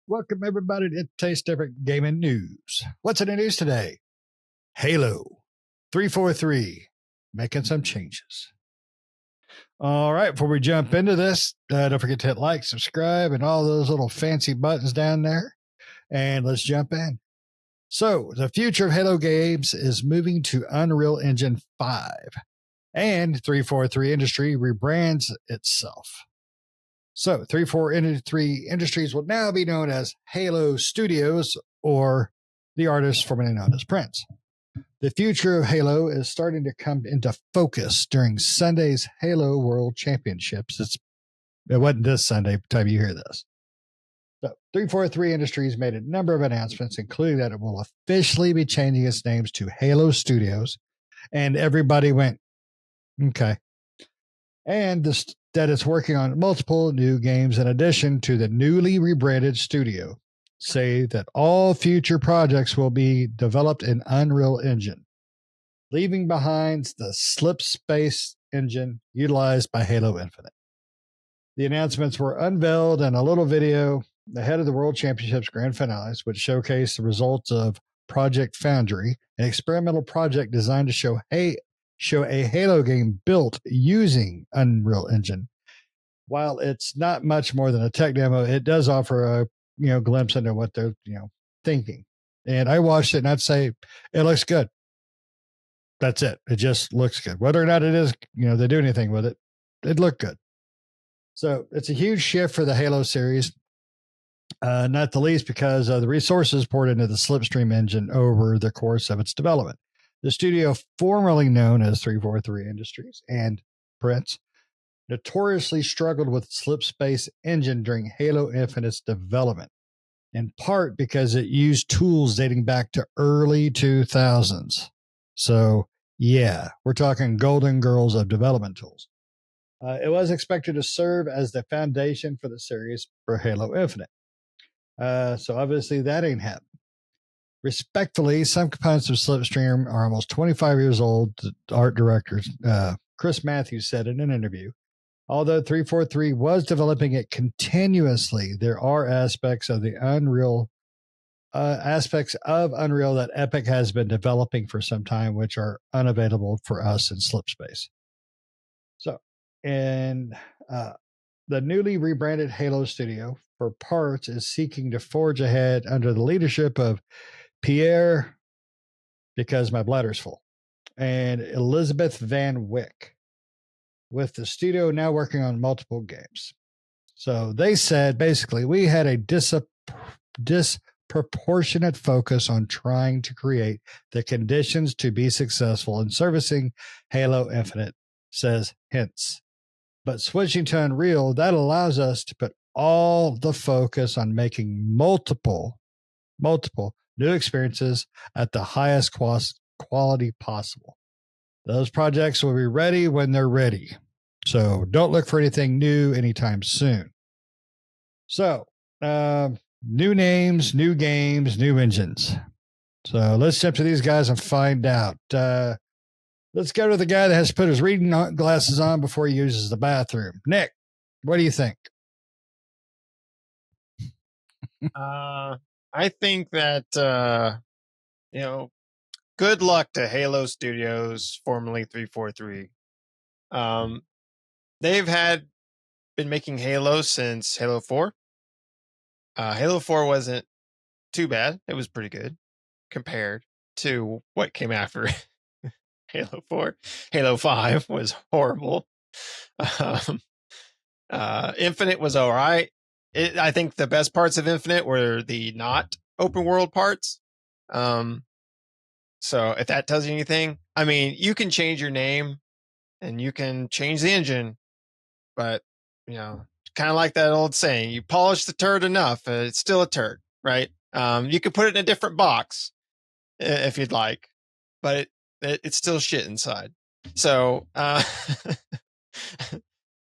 Welcome, everybody, to Taste Different Gaming News. What's in the news today? Halo 343 making some changes. All right, before we jump into this, don't forget to hit like, subscribe, and all those little fancy buttons down there. And let's jump in. So, the future of Halo games is moving to Unreal Engine 5, and 343 Industry rebrands itself. So 343 Industries will now be known as Halo Studios, or the artist formerly known as Prince. The future of Halo is starting to come into focus during Sunday's Halo World Championships. It wasn't this Sunday by the time you hear this. So 343 Industries made a number of announcements, including that it will officially be changing its names to Halo Studios. And everybody went, okay. And that it's working on multiple new games in addition to the newly rebranded studio. Say that all future projects will be developed in Unreal Engine, leaving behind the slip space engine utilized by Halo Infinite. The announcements were unveiled in a little video ahead of the World Championships Grand Finales, which showcased the results of Project Foundry, an experimental project designed to show a Halo game built using Unreal Engine. While it's not much more than a tech demo, it does offer a glimpse into what they're thinking. And I watched it, and I'd say it looks good. That's it. It just looks good. Whether or not it is, they do anything with it, it looked good. So it's a huge shift for the Halo series, not the least because of the resources poured into the Slipstream engine over the course of its development. The studio, formerly known as 343 Industries and Prince, notoriously struggled with Slip Space engine during Halo Infinite's development, in part because it used tools dating back to early 2000s. So, yeah, we're talking golden girls of development tools. It was expected to serve as the foundation for the series for Halo Infinite. So obviously that ain't happening. Respectfully, some components of Slipstream are almost 25 years old. The art director, Chris Matthews, said in an interview. Although 343 was developing it continuously, there are aspects of Unreal that Epic has been developing for some time, which are unavailable for us in Slipspace. So, and the newly rebranded Halo Studio, for parts, is seeking to forge ahead under the leadership of Pierre, because my bladder's full, and Elizabeth Van Wyck, with the studio now working on multiple games. So they said, basically, we had a disproportionate focus on trying to create the conditions to be successful in servicing Halo Infinite, says Hintz. But switching to Unreal, that allows us to put all the focus on making multiple new experiences at the highest quality possible. Those projects will be ready when they're ready. So don't look for anything new anytime soon. So, new names, new games, new engines. So let's jump to these guys and find out. Let's go to the guy that has to put his reading glasses on before he uses the bathroom. Nick, what do you think? I think that, good luck to Halo Studios, formerly 343. They've been making Halo since Halo 4. Halo 4 wasn't too bad. It was pretty good compared to what came after Halo 4. Halo 5 was horrible. Infinite was all right. I think the best parts of Infinite were the not open world parts. So if that tells you anything, I mean, you can change your name and you can change the engine, but kind of like that old saying, you polish the turd enough, it's still a turd, right? You could put it in a different box if you'd like, but it's still shit inside. So,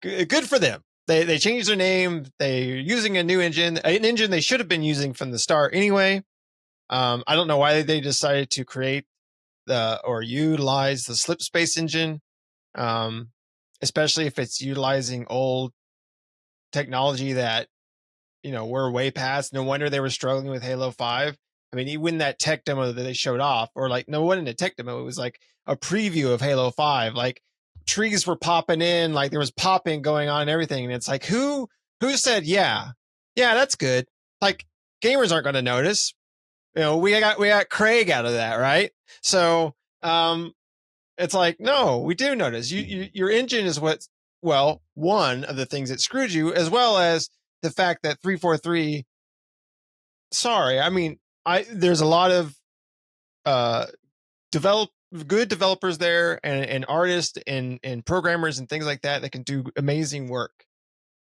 good for them. They changed their name. They're using a new engine, an engine they should have been using from the start anyway. I don't know why they decided to create or utilize the slip space engine, especially if it's utilizing old technology that we're way past. No wonder they were struggling with Halo 5. I mean, even that tech demo that they showed off, or like, no, it wasn't a tech demo. It was like a preview of Halo 5. Like trees were popping in, like there was popping going on and everything. And it's like, who said, yeah, that's good. Like gamers aren't going to notice. We got Craig out of that, right? So, it's like, no, we do notice. Your engine is one of the things that screwed you, as well as the fact that 343. Sorry, I mean, there's a lot of good developers there, and artists and programmers and things like that can do amazing work.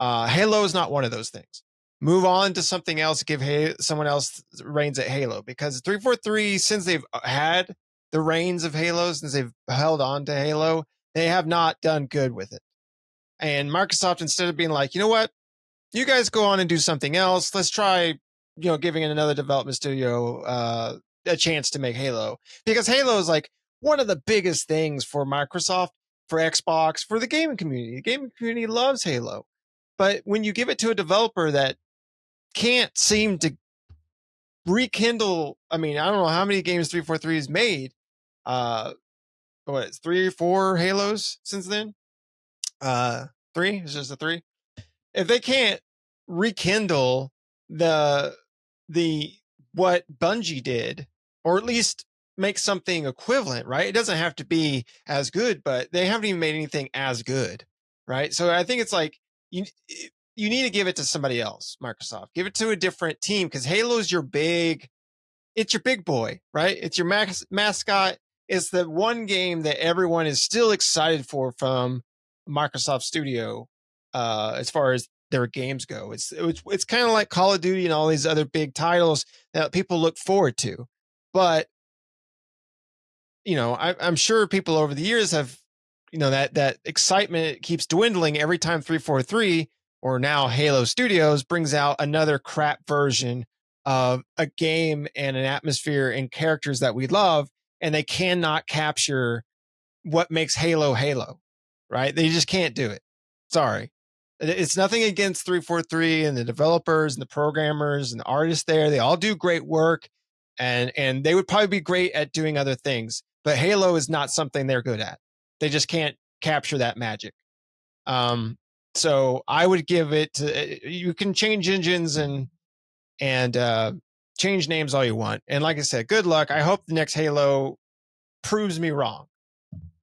Halo is not one of those things. Move on to something else. Give someone else reins at Halo, because 343, since they've had the reins of Halo, since they've held on to Halo, they have not done good with it. And Microsoft, instead of being like, you know what, you guys go on and do something else, let's try, giving another development studio a chance to make Halo, because Halo is like one of the biggest things for Microsoft, for Xbox, for the gaming community. The gaming community loves Halo. But when you give it to a developer that can't seem to rekindle, I mean, I don't know how many games 343 has made. It's 3 or 4 Halos since then? 3? It's just a 3. If they can't rekindle the what Bungie did, or at least make something equivalent, right? It doesn't have to be as good, but they haven't even made anything as good, right? So I think it's like you need to give it to somebody else, Microsoft. Give it to a different team, because Halo's it's your big boy, right? It's your mascot. It's the one game that everyone is still excited for from Microsoft Studio, as far as their games go. It's kind of like Call of Duty and all these other big titles that people look forward to. But I'm sure people over the years have, that excitement keeps dwindling every time 343, or now Halo Studios, brings out another crap version of a game and an atmosphere and characters that we love, and they cannot capture what makes Halo Halo, right? They just can't do it. Sorry. It's nothing against 343 and the developers and the programmers and the artists there. They all do great work, and they would probably be great at doing other things, but Halo is not something they're good at. They just can't capture that magic. So I would give it to, you can change engines and change names all you want. And like I said, good luck. I hope the next Halo proves me wrong,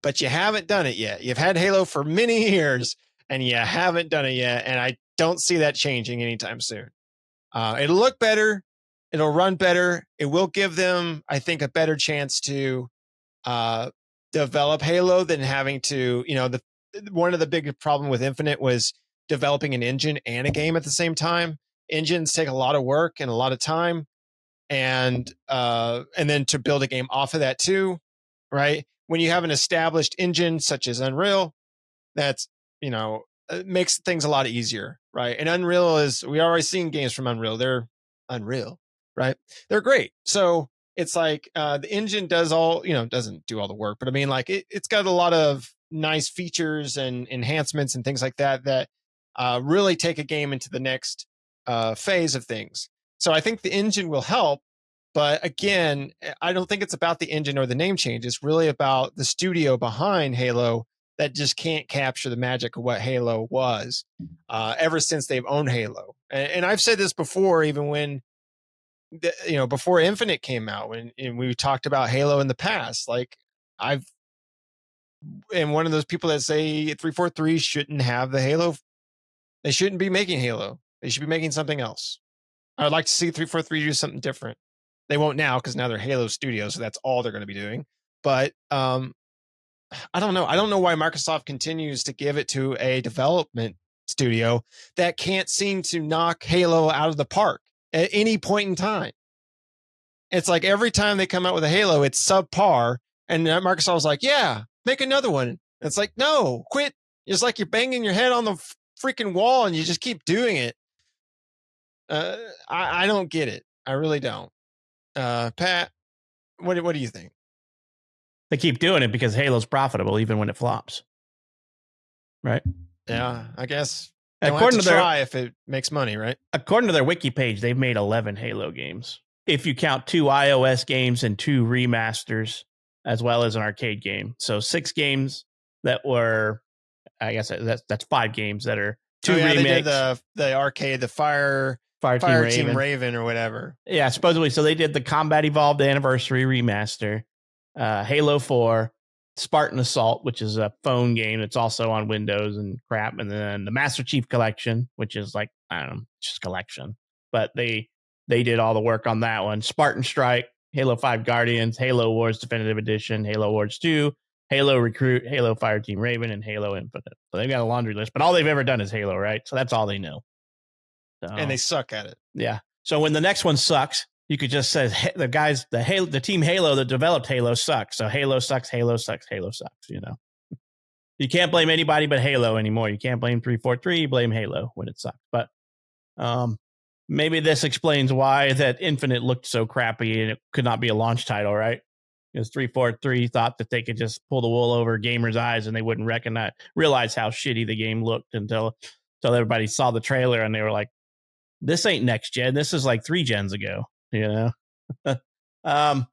but you haven't done it yet. You've had Halo for many years and you haven't done it yet. And I don't see that changing anytime soon. It'll look better. It'll run better. It will give them, I think, a better chance to develop Halo than having to, one of the big problem with Infinite was developing an engine and a game at the same time. Engines take a lot of work and a lot of time, and then to build a game off of that too, right? When you have an established engine such as Unreal, that's, it makes things a lot easier, right? And Unreal we already seen games from Unreal. They're Unreal, right? They're great. So it's like the engine does doesn't do all the work, but I mean, like it's got a lot of nice features and enhancements and things like that really take a game into the next phase of things. So I think the engine will help, but again, I don't think it's about the engine or the name change. It's really about the studio behind Halo that just can't capture the magic of what Halo was ever since they've owned Halo. And I've said this before, even when before Infinite came out, and we talked about Halo in the past. Like I'm one of those people that say 343 shouldn't have the Halo. They shouldn't be making Halo. They should be making something else. I'd like to see 343 do something different. They won't now, because now they're Halo Studios, so that's all they're going to be doing. But I don't know. I don't know why Microsoft continues to give it to a development studio that can't seem to knock Halo out of the park at any point in time. It's like every time they come out with a Halo, it's subpar. And Microsoft's like, yeah, make another one. It's like, no, quit. It's like you're banging your head on the freaking wall and you just keep doing it. I don't get it. I really don't. Pat, what do you think? They keep doing it because Halo's profitable even when it flops. Right? Yeah, I guess. They want to try if it makes money, right? According to their wiki page, they've made 11 Halo games. If you count 2 iOS games and 2 remasters, as well as an arcade game. So 6 games that were, I guess that's 5 games that are 2 remakes. They did the arcade, the Fire Team Raven or whatever. Yeah, supposedly. So they did the Combat Evolved Anniversary remaster, Halo 4, Spartan Assault, which is a phone game that's also on Windows and crap, and then the Master Chief Collection, which is like, I don't know, just collection. But they did all the work on that one. Spartan Strike, Halo 5 Guardians, Halo Wars Definitive Edition, Halo Wars 2, Halo Recruit, Halo Fire Team Raven, and Halo Infinite. So they've got a laundry list, but all they've ever done is Halo, right? So that's all they know. So, and they suck at it. Yeah. So when the next one sucks, you could just say the team Halo that developed Halo sucks. So Halo sucks, Halo sucks, Halo sucks, you know. You can't blame anybody but Halo anymore. You can't blame 343, you blame Halo when it sucks. But maybe this explains why that Infinite looked so crappy and it could not be a launch title, right? Because 343 thought that they could just pull the wool over gamers' eyes and they wouldn't realize how shitty the game looked until everybody saw the trailer and they were like, this ain't next gen. This is like 3 gens ago, you know? I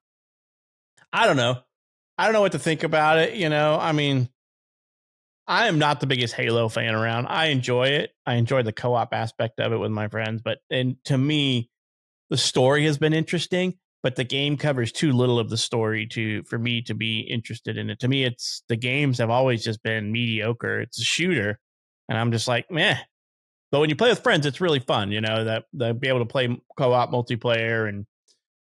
don't know. I don't know what to think about it. You know, I mean, I am not the biggest Halo fan around. I enjoy it. I enjoy the co-op aspect of it with my friends. And to me, the story has been interesting, but the game covers too little of the story for me to be interested in it. To me, the games have always just been mediocre. It's a shooter. And I'm just like, meh. But when you play with friends, it's really fun, you know, that be able to play co-op multiplayer and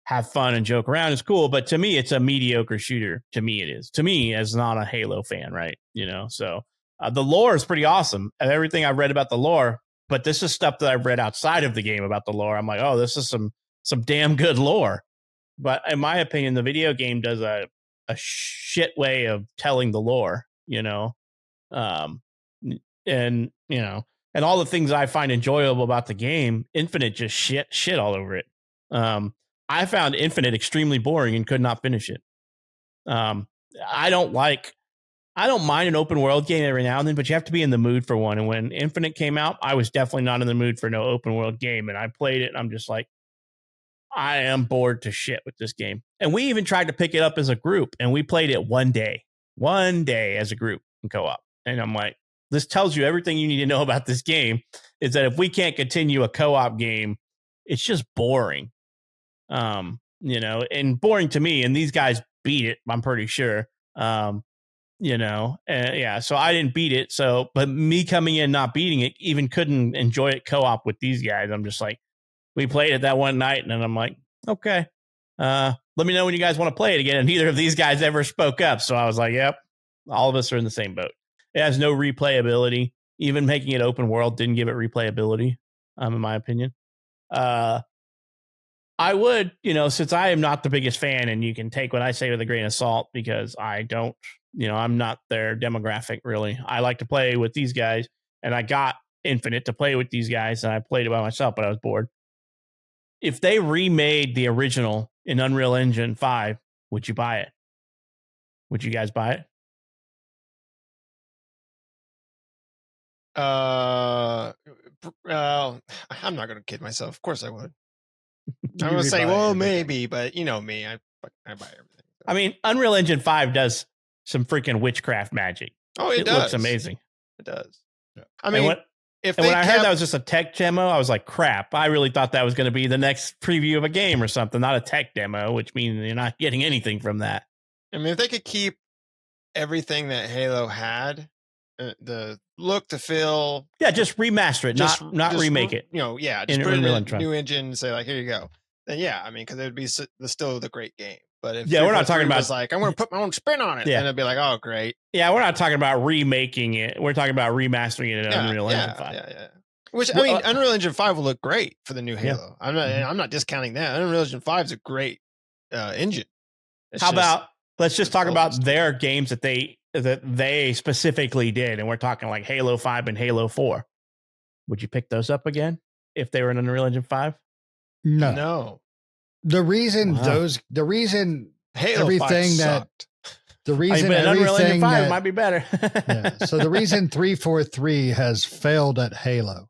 have fun and joke around is cool. But to me, it's a mediocre shooter. To me, it is. To me, as not a Halo fan, right? You know, so the lore is pretty awesome. And everything I've read about the lore, but this is stuff that I've read outside of the game about the lore. I'm like, oh, this is some damn good lore. But in my opinion, the video game does a shit way of telling the lore, you know, and you know. And all the things I find enjoyable about the game, Infinite just shit all over it. I found Infinite extremely boring and could not finish it. I don't mind an open world game every now and then, but you have to be in the mood for one. And when Infinite came out, I was definitely not in the mood for no open world game. And I played it and I'm just like, I am bored to shit with this game. And we even tried to pick it up as a group and we played it one day as a group in co-op. And I'm like, this tells you everything you need to know about this game is that if we can't continue a co-op game, it's just boring. You know, and boring to me, and these guys beat it, I'm pretty sure. You know, yeah, so I didn't beat it. So, but me coming in, not beating it, even couldn't enjoy it co-op with these guys. I'm just like, we played it that one night and then I'm like, okay, let me know when you guys want to play it again. And neither of these guys ever spoke up. So I was like, yep, all of us are in the same boat. It has no replayability. Even making it open world didn't give it replayability, in my opinion. I would, you know, since I am not the biggest fan, and you can take what I say with a grain of salt because I don't, you know, I'm not their demographic really. I like to play with these guys, and I got Infinite to play with these guys, and I played it by myself, but I was bored. If they remade the original in Unreal Engine 5, would you buy it? Would you guys buy it? I'm not gonna kid myself. Of course I would. I'm gonna say, well, maybe, but you know me, I buy everything. I mean, Unreal Engine 5 does some freaking witchcraft magic. Oh, it does. Looks amazing. It does. Yeah. I mean, when I heard that was just a tech demo, I was like, crap. I really thought that was going to be the next preview of a game or something, not a tech demo, which means you're not getting anything from that. I mean, if they could keep everything that Halo had, the look, the feel. Yeah, just remaster it, not remake it. You know, yeah, just put it in a new engine and say, like, here you go. Then, yeah, I mean, because it would be still the great game. But if we're not talking about like, I'm going to put my own spin on it, and it'd be like, oh, great. Yeah, we're not talking about remaking it. We're talking about remastering it in Unreal Engine 5. Yeah. Which, I mean, Unreal Engine 5 will look great for the new Halo. Yeah. I'm not discounting that. Unreal Engine 5 is a great engine. Let's just talk about their games that they specifically did, and we're talking like Halo 5 and Halo 4. Would you pick those up again if they were in Unreal Engine 5? No. The reason Halo everything 5 that sucked. the reason but Unreal Engine everything 5 that, might be better. yeah, so the reason 343 has failed at Halo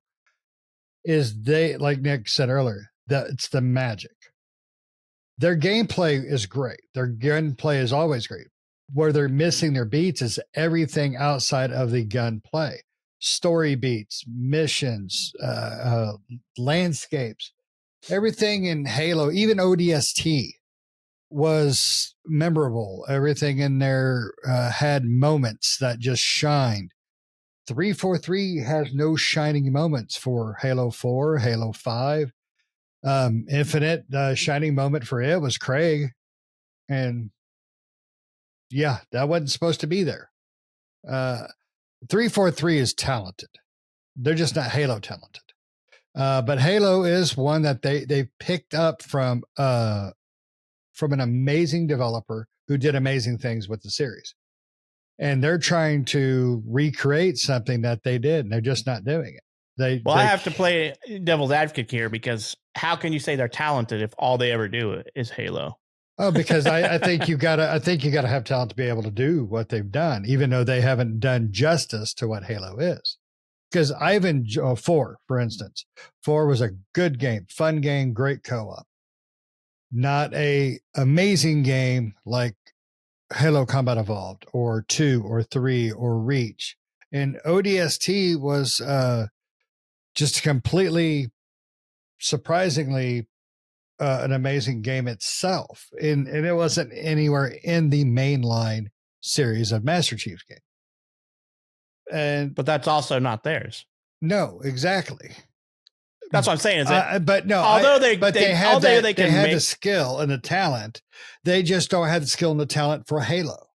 is they, like Nick said earlier, that it's the magic. Their gameplay is great. Their gunplay is always great. Where they're missing their beats is everything outside of the gunplay. Story beats, missions, landscapes, everything in Halo, even ODST was memorable. Everything in there had moments that just shined. 343 has no shining moments for Halo 4, Halo 5. Infinite shining moment for it was Craig. And yeah, that wasn't supposed to be there. 343 is talented. They're just not Halo talented. But Halo is one that they picked up from an amazing developer who did amazing things with the series. And they're trying to recreate something that they did, and they're just not doing it. I have to play devil's advocate here, because how can you say they're talented if all they ever do is Halo? Oh, because I think you gotta have talent to be able to do what they've done, even though they haven't done justice to what Halo is. Because I've enjoyed 4, for instance. 4 was a good game, fun game, great co-op. Not a amazing game like Halo Combat Evolved or 2 or 3 or Reach. And ODST was just completely, surprisingly, an amazing game itself. And it wasn't anywhere in the mainline series of Master Chief's game. But that's also not theirs. No, exactly. That's what I'm saying. Is that, but no, although they have the skill and the talent, they just don't have the skill and the talent for Halo.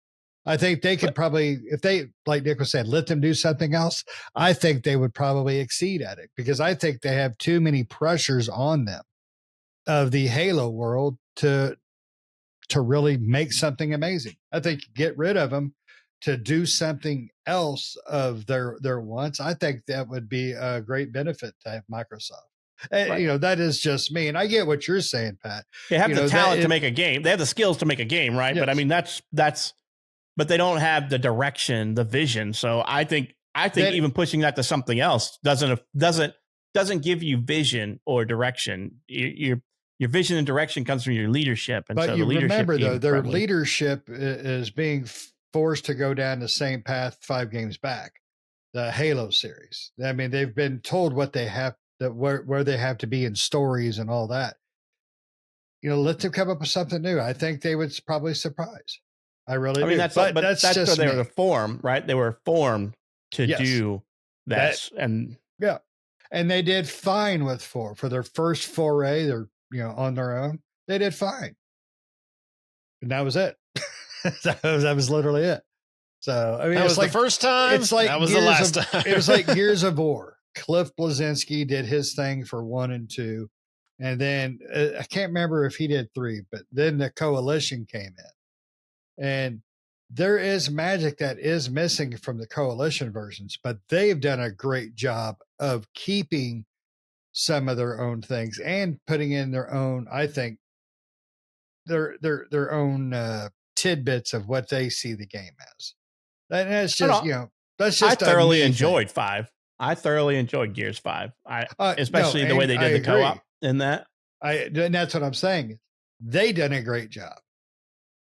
I think they could probably, if they, like Nick was saying, let them do something else, I think they would probably exceed at it, because I think they have too many pressures on them of the Halo world to really make something amazing. I think get rid of them to do something else of their wants. I think that would be a great benefit to have Microsoft. Right. You know, that is just me. And I get what you're saying, Pat. They have the talent to make a game. They have the skills to make a game, right? Yes. But I mean, but they don't have the direction, the vision. So I think even pushing that to something else doesn't give you vision or direction. Your vision and direction comes from your leadership. And but so you the leadership remember, though, their leadership is being forced to go down the same path 5 games back, the Halo series. I mean, they've been told what they have, where they have to be in stories and all that. You know, let them come up with something new. I think they would probably surprise. I really do. That's just they were formed, right? They were formed to do that. And yeah. And they did fine with 4 for their first foray. They're, on their own. They did fine. And that was it. that was literally it. So, I mean, that was the first time. It's like that was the last time. It was like Gears of War. Cliff Bleszinski did his thing for 1 and 2. And then I can't remember if he did 3, but then the Coalition came in. And there is magic that is missing from the Coalition versions, but they've done a great job of keeping some of their own things and putting in their own, I think, their own tidbits of what they see the game as. And that's just, that's just. I thoroughly enjoyed 5. I thoroughly enjoyed Gears 5. Especially the way they did the co-op in that. And that's what I'm saying. They done a great job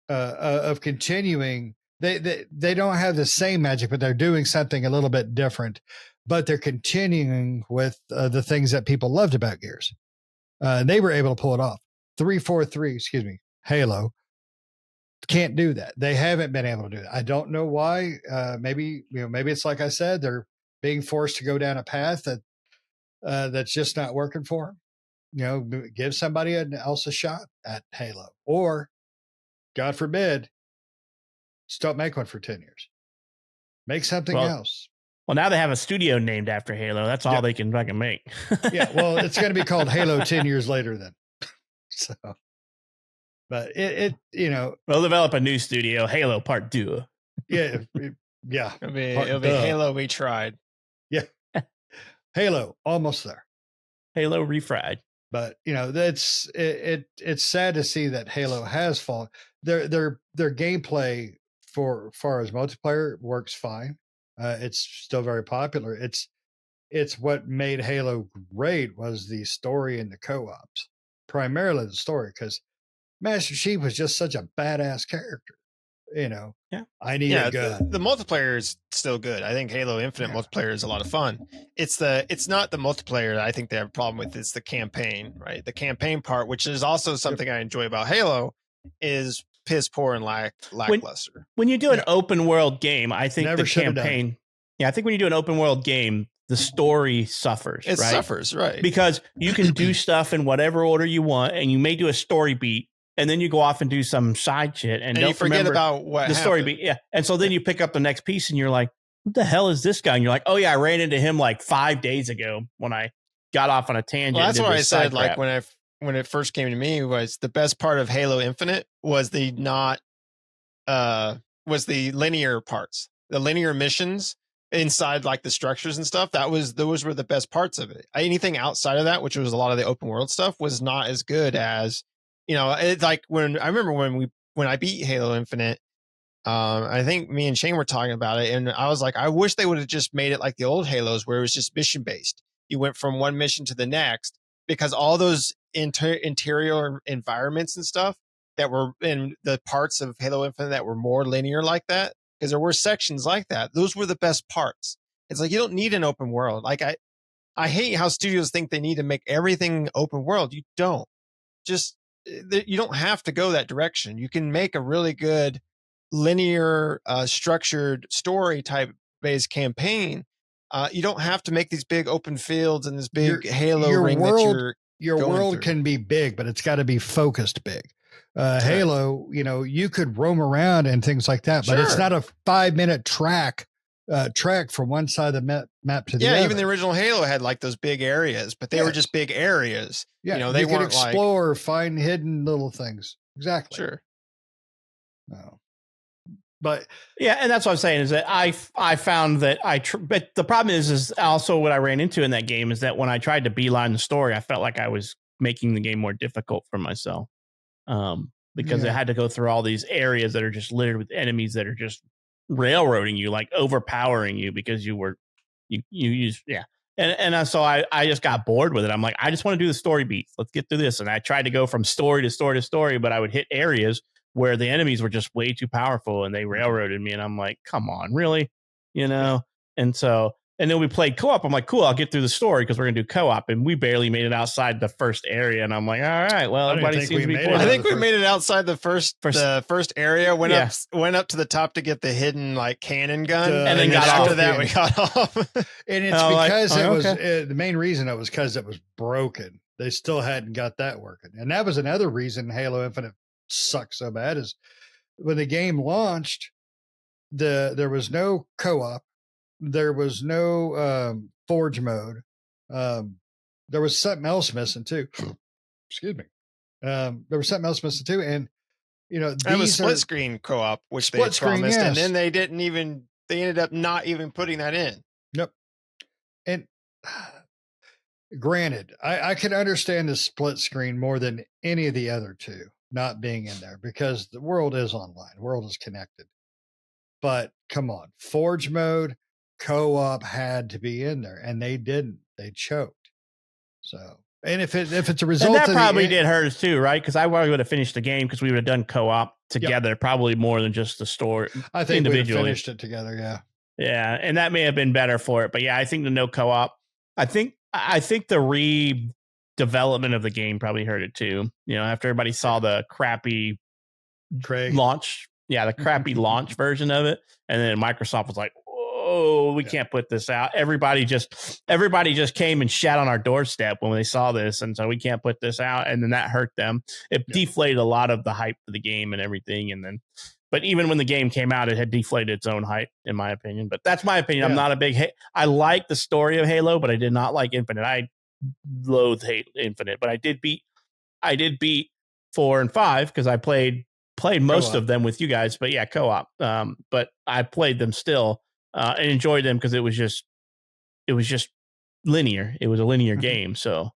of continuing. They don't have the same magic, but they're doing something a little bit different. But they're continuing with the things that people loved about Gears. They were able to pull it off. 343, Halo can't do that. They haven't been able to do that. I don't know why. Maybe it's like I said, they're being forced to go down a path that's just not working for them. Give somebody else a shot at Halo, or God forbid, just don't make one for 10 years. Make something else. Well, now they have a studio named after Halo. That's all they can fucking make. Yeah. Well, it's going to be called Halo 10 years later then. So, but we'll develop a new studio, Halo Part 2. Yeah. It'll be Halo We Tried. Yeah. Halo, almost there. Halo refried. But it's sad to see that Halo has fallen. Their gameplay for far as multiplayer works fine. It's still very popular. It's what made Halo great was the story and the co-ops, primarily the story, because Master Chief was just such a badass character. Yeah. I need a gun. The multiplayer is still good. I think Halo Infinite multiplayer is a lot of fun. It's not the multiplayer that I think they have a problem with. It's the campaign, right? The campaign part, which is also something I enjoy about Halo, is piss poor and lackluster. When you do an open world game, I think Never the should have done campaign. Yeah, I think when you do an open world game, the story suffers. It right? suffers, right? Because you can do stuff in whatever order you want, and you may do a story beat, and then you go off and do some side shit, and don't you forget about what the story happened. beat. Yeah, and so then you pick up the next piece, and you're like, "What the hell is this guy?" And you're like, "Oh yeah, I ran into him like 5 days ago when I got off on a tangent." Well, that's and did why I this said side like crap. when it first came to me was the best part of Halo Infinite was the linear parts, the linear missions inside like the structures and stuff. Those were the best parts of it. Anything outside of that, which was a lot of the open world stuff, was not as good as, it's like when I beat Halo Infinite. I think me and Shane were talking about it, and I was like, I wish they would have just made it like the old Halos, where it was just mission based. You went from one mission to the next, because all those interior environments and stuff that were in the parts of Halo Infinite that were more linear like that, because there were sections like that. Those were the best parts. It's like, you don't need an open world. Like I hate how studios think they need to make everything open world. You don't. You don't have to go that direction. You can make a really good linear, structured story type based campaign. You don't have to make these big open fields and this big Halo ring that your world can be big, but it's got to be focused big. Halo, you could roam around and things like that, but it's not a 5-minute track from one side of the map to the other. Yeah, even the original Halo had like those big areas, but they were just big areas. Yeah, they you could weren't explore, find hidden little things. Exactly. Sure. No. But yeah, and that's what I'm saying is that I found that but the problem is also what I ran into in that game is that when I tried to beeline the story, I felt like I was making the game more difficult for myself. Because it had to go through all these areas that are just littered with enemies that are just railroading you, like overpowering you because you use and so I just got bored with it. I'm like, I just want to do the story beats. Let's get through this. And I tried to go from story to story to story, but I would hit areas where the enemies were just way too powerful and they railroaded me. And I'm like, come on, really? And then we played co-op. I'm like, cool, I'll get through the story because we're going to do co-op. And we barely made it outside the first area. And I'm like, all right, well, everybody seems to be cool. I think we made it outside the first area, went up to the top to get the hidden like cannon gun. And then after that, we got off. And it's because the main reason it was because it was broken. They still hadn't got that working. And that was another reason Halo Infinite sucks so bad is when the game launched, there was no co-op. There was no forge mode. There was something else missing too. Excuse me. There was something else missing too. And, that was split screen co-op, which they promised. Yes. And then they ended up not even putting that in. Yep. And granted, I can understand the split screen more than any of the other two not being in there because the world is online. The world is connected. But come on, forge mode, co-op had to be in there, and they didn't. They choked. So, and if it's a result, and that probably did hurt us too, right? Because I probably would have finished the game because we would have done co-op together, probably more than just the story. I think we finished it together. Yeah, and that may have been better for it. But yeah, I think the no co-op. I think the redevelopment of the game probably hurt it too. After everybody saw the crappy launch. Yeah, the crappy launch version of it. And then Microsoft was like, whoa, we can't put this out. Everybody just came and shat on our doorstep when they saw this. And so we can't put this out. And then that hurt them. It deflated a lot of the hype for the game and everything. But even when the game came out, it had deflated its own hype, in my opinion. But that's my opinion. Yeah. I'm not a big I like the story of Halo, but I did not like Infinite. I loathe Infinite, but I did beat 4 and 5 because I played most of them with you guys, but co-op. But I played them still and enjoyed them because it was just linear. It was a linear game, so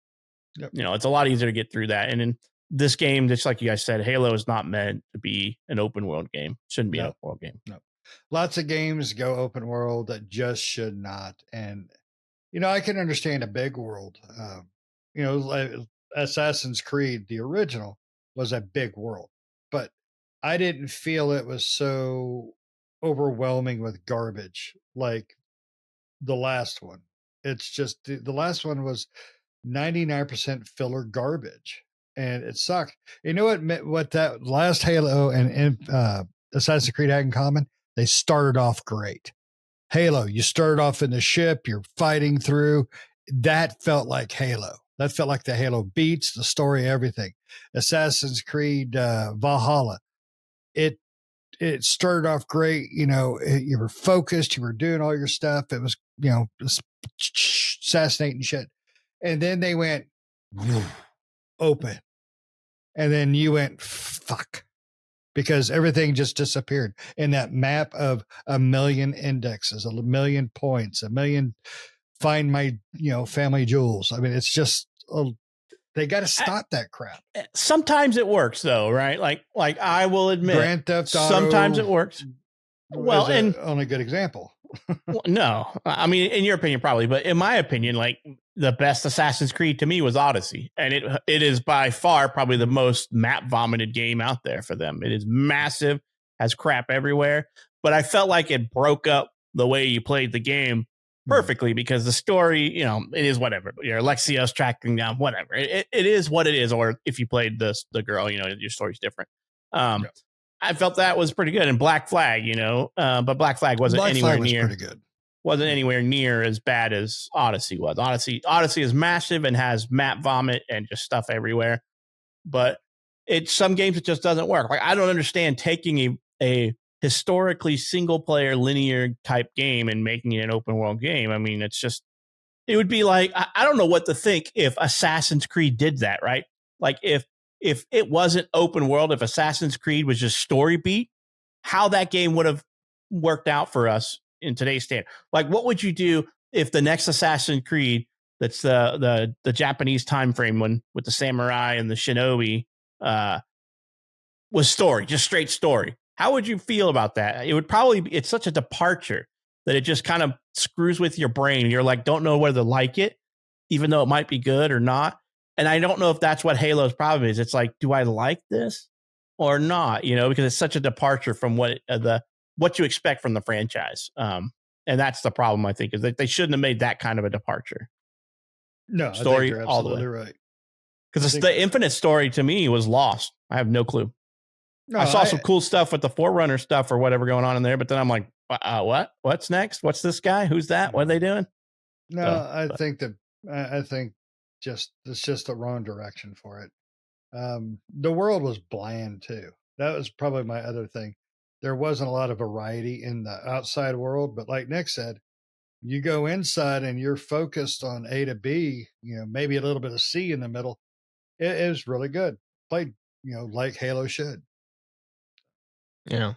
it's a lot easier to get through that. And then this game, just like you guys said, Halo is not meant to be an open world game. Shouldn't be an No. open world game. No. Lots of games go open world that just should not. And, I can understand a big world. Like Assassin's Creed, the original, was a big world. But I didn't feel it was so overwhelming with garbage like the last one. It's just the last one was 99% filler garbage, and it sucked. You know what that last Halo and Assassin's Creed had in common? They started off great. Halo, you started off in the ship, you're fighting through. That felt like Halo. That felt like the Halo beats, the story, everything. Assassin's Creed Valhalla, it started off great. You were focused, you were doing all your stuff. It was, assassinating shit. And then they went open. And then you went, fuck. Because everything just disappeared in that map of 1 million indexes, 1 million points, 1 million find my, family jewels. I mean, it's just, they got to stop that crap. Sometimes it works though, right? Like I will admit, Grand Theft Auto sometimes it works. Well, and only good example. Well, no, I mean, in your opinion, probably, but in my opinion, like the best Assassin's Creed to me was Odyssey, and it is by far probably the most map vomited game out there for them. It is massive, has crap everywhere, but I felt like it broke up the way you played the game perfectly because the story, it is whatever. Your Alexios tracking down, whatever. It is what it is. Or if you played the girl, your story's different. Yeah. I felt that was pretty good. And Black Flag, but Black Flag wasn't anywhere near pretty good. Wasn't anywhere near as bad as Odyssey was. Odyssey is massive and has map vomit and just stuff everywhere. But it's some games it just doesn't work. Like I don't understand taking a historically single player linear type game and making it an open world game. I mean, it would be like I don't know what to think if Assassin's Creed did that, right? Like if it wasn't open world, if Assassin's Creed was just story beat, how that game would have worked out for us in today's standard. Like, what would you do if the next Assassin's Creed, that's the Japanese time frame one with the samurai and the shinobi, was story, just straight story? How would you feel about that? It would probably be, it's such a departure that it just kind of screws with your brain. You're like, don't know whether to like it, even though it might be good or not. And I don't know if that's what Halo's problem is. It's like, do I like this or not? Because it's such a departure from what you expect from the franchise. And that's the problem, I think, is that they shouldn't have made that kind of a departure. No, story I think you're all the way. right. Because the Infinite story to me was lost. I have no clue. No, I saw some cool stuff with the Forerunner stuff or whatever going on in there, but then I'm like, what? What's next? What's this guy? Who's that? What are they doing? No, I think it's just the wrong direction for it. The world was bland too. That was probably my other thing. There wasn't a lot of variety in the outside world, but like Nick said, you go inside and you're focused on A to B, maybe a little bit of C in the middle. It is really good. Played, like Halo should. Yeah.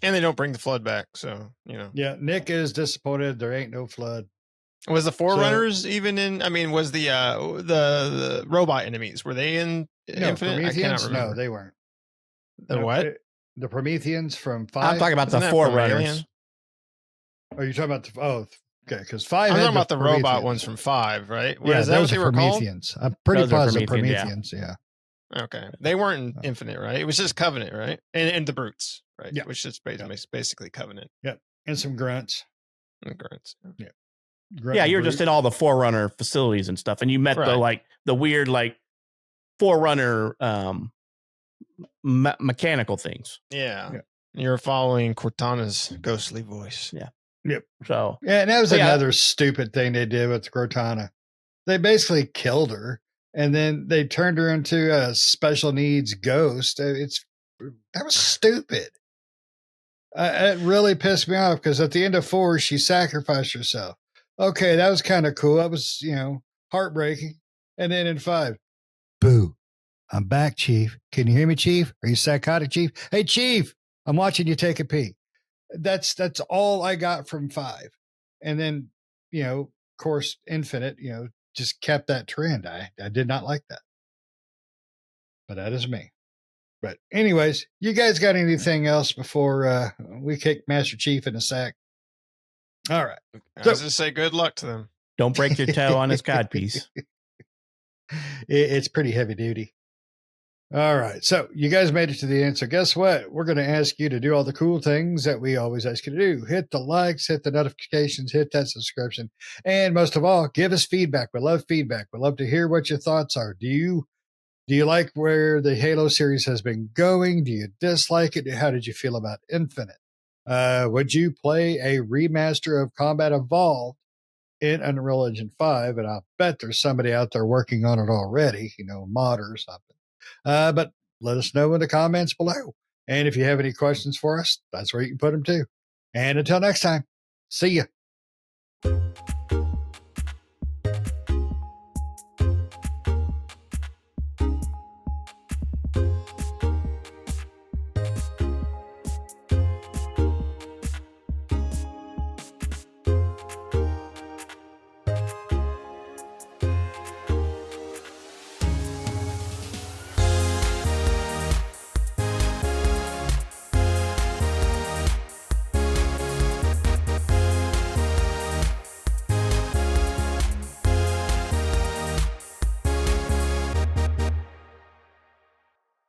And they don't bring the flood back. So, Yeah. Nick is disappointed. There ain't no flood. Was the Forerunners even in? I mean, was the robot enemies, were they in Infinite? Prometheans? I cannot remember. No, they weren't. What? The Prometheans from 5? I'm talking about the Forerunners. Are you talking about okay, because 5. I'm talking about the robot ones from 5, right? Is that what they were Prometheans? I'm pretty positive Prometheans. Yeah. Okay, they weren't in Infinite, right? It was just Covenant, right? And the brutes, right? Yeah, which is basically Covenant. Yep, and some grunts. And grunts. Yeah. You're just in all the Forerunner facilities and stuff, and you met the weird Forerunner mechanical things. Yeah. You're following Cortana's ghostly voice. Yeah. Yep. So and that was another stupid thing they did with Cortana. They basically killed her, and then they turned her into a special needs ghost. That was stupid. It really pissed me off because at the end of 4, she sacrificed herself. Okay, that was kind of cool. That was, heartbreaking. And then in 5, boo, I'm back, Chief. Can you hear me, Chief? Are you psychotic, Chief? Hey, Chief, I'm watching you take a pee. That's all I got from 5. And then, of course, Infinite, just kept that trend. I did not like that. but that is me. But anyways, you guys got anything else before we kick Master Chief in the sack? All right. I was just say good luck to them. Don't break your toe on his codpiece. It's pretty heavy duty. All right. So you guys made it to the end. So guess what? We're going to ask you to do all the cool things that we always ask you to do. Hit the likes, hit the notifications, hit that subscription. And most of all, give us feedback. We love feedback. We love to hear what your thoughts are. Do you like where the Halo series has been going? Do you dislike it? How did you feel about Infinite? Would you play a remaster of Combat Evolved in Unreal Engine 5? And I'll bet there's somebody out there working on it already, mod or something. But let us know in the comments below. And if you have any questions for us, that's where you can put them too. And until next time, see ya.